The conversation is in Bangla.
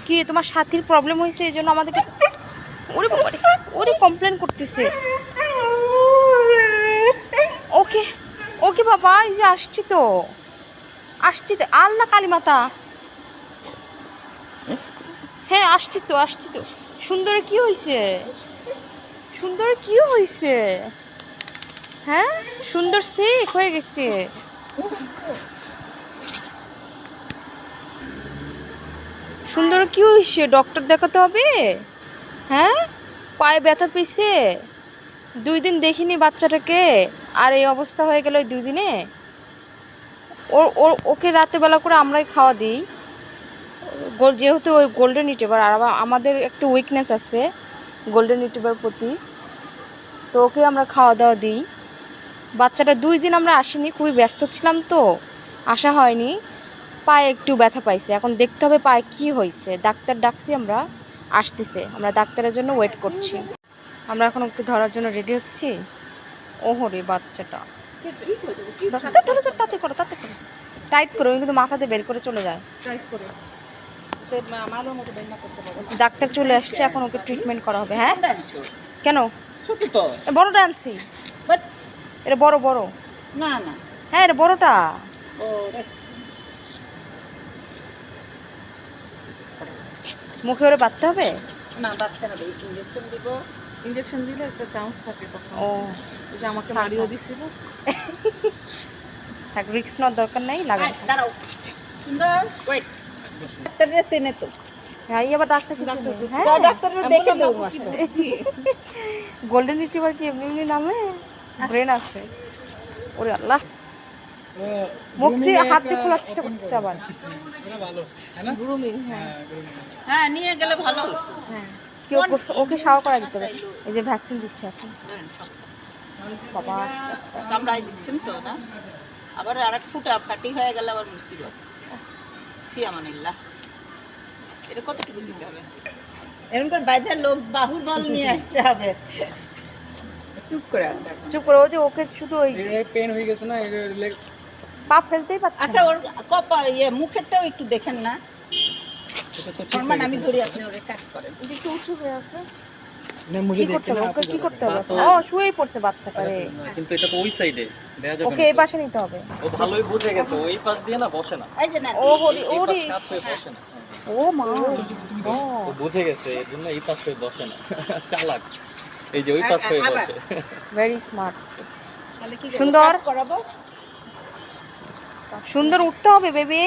কি তোমার সাথীর প্রবলেম হয়েছে এই জন্য আমাদেরকে ওরে বাবারে ওরে কমপ্লেন করতেছে। ওকে ওকে বাবা এই যে আসছি তো আল্লাহ কালীমাতা। হ্যাঁ আসছি তো সুন্দর কি হয়েছে হ্যাঁ সুন্দর সিক হয়ে গেছে। সুন্দর কি হয়েছে ডক্টর দেখাতে হবে। হ্যাঁ পায়ে ব্যথা পেয়েছে 2 দিন দেখিনি বাচ্চাটাকে আর এই অবস্থা হয়ে গেল 2 দিনে। ওকে রাতেবেলা করে আমরাই খাওয়া দিই যেহেতু ওই গোল্ডেন রিট্রিভার আর আমাদের একটু উইকনেস আছে গোল্ডেন রিট্রিভার প্রতি, তো ওকে আমরা খাওয়া দাওয়া দিই। বাচ্চাটা 2 দিন আমরা আসিনি, খুবই ব্যস্ত ছিলাম তো আসা হয়নি। পায়ে একটু ব্যথা পাইছে, এখন দেখতে হবে পায়ে কি হয়েছে। ডাক্তার ডাকছি আমরা, আসতেছে, আমরা ডাক্তারের জন্য ওয়েট করছি। আমরা এখন ওকে ধরার জন্য রেডি হচ্ছি। ওহরে বাচ্চাটা তাতে করো টাইট করো, কিন্তু মাথা দিয়ে বের করে চলে যায়। ডাক্তার চলে আসছে, এখন ওকে ট্রিটমেন্ট করা হবে। হ্যাঁ কেন বড়টা আনছি, এটা বড় না হ্যাঁ এটা বড়টা। মুখে ওরে বাঁধতে হবে না, বাঁধতে হবে, ইনজেকশন দিব। ইনজেকশন দিলে একটা চান্স থাকে তখন। ও যে আমাকে মারিও দিছিল। থাক, রিস্ক নেওয়ার দরকার নাই, লাগাই দাঁড়াও সুন্দর ওয়েট। ডাক্তাররা চেনে তো। হ্যাঁ আবার ডাক্তার ডাক্তাররা দেখে দেবো। গোল্ডেন রিট্রিভার কি এমনি নামে ব্রেন আছে। ওরে আল্লাহ, মুখ দিয়ে হাত দিয়ে খোলার চেষ্টা করতেছে আবার। হ্যাঁ নিয়ে গেলে ভালো হতো। হ্যাঁ কেউ ওকে শাওয়ার করা দিতে হবে, এই যে ভ্যাকসিন দিচ্ছে এখন। বাবা আস্তে আস্তে চামড়ায় দিচ্ছেন তো না, আবার আর এক ফাটি হয়ে গেলে আবার মুসিবত। ফিয়ামানিল্লাহ। এটা কতটুকু দিতে হবে? এরকম করে বাইরের লোক বাহুবল নিয়ে আসতে হবে। চুপ করে ও যে ওকে শুধু ওই পেন হয়ে গেছে না, পা ফেলতেই পারছে। আচ্ছা ওর কপা মুখেরটাও একটু দেখেন না। আমি ধরি, আপনি ওরে কাট করেন। একটু উঁচু হয়ে আছে। কি করতে হবে? ও শুয়েই পড়ছে বাচ্চাটা রে। কিন্তু এটা তো ওই সাইডে দেয়া যাবে না। ওকে এই পাশে নিতে হবে। ও ভালোই বুঝে গেছে, ওই পাশ দিয়ে না বসে না। এই যে না, ও হরি ওরে বসে না। ও মা, ও বুঝে গেছে, এজন্য এই পাশে বসে না। চালাক, এই যে ওই পাশে বসে। Very smart. তাহলে কি সুন্দর করাবো? সুন্দর উঠতে হবে বেবি।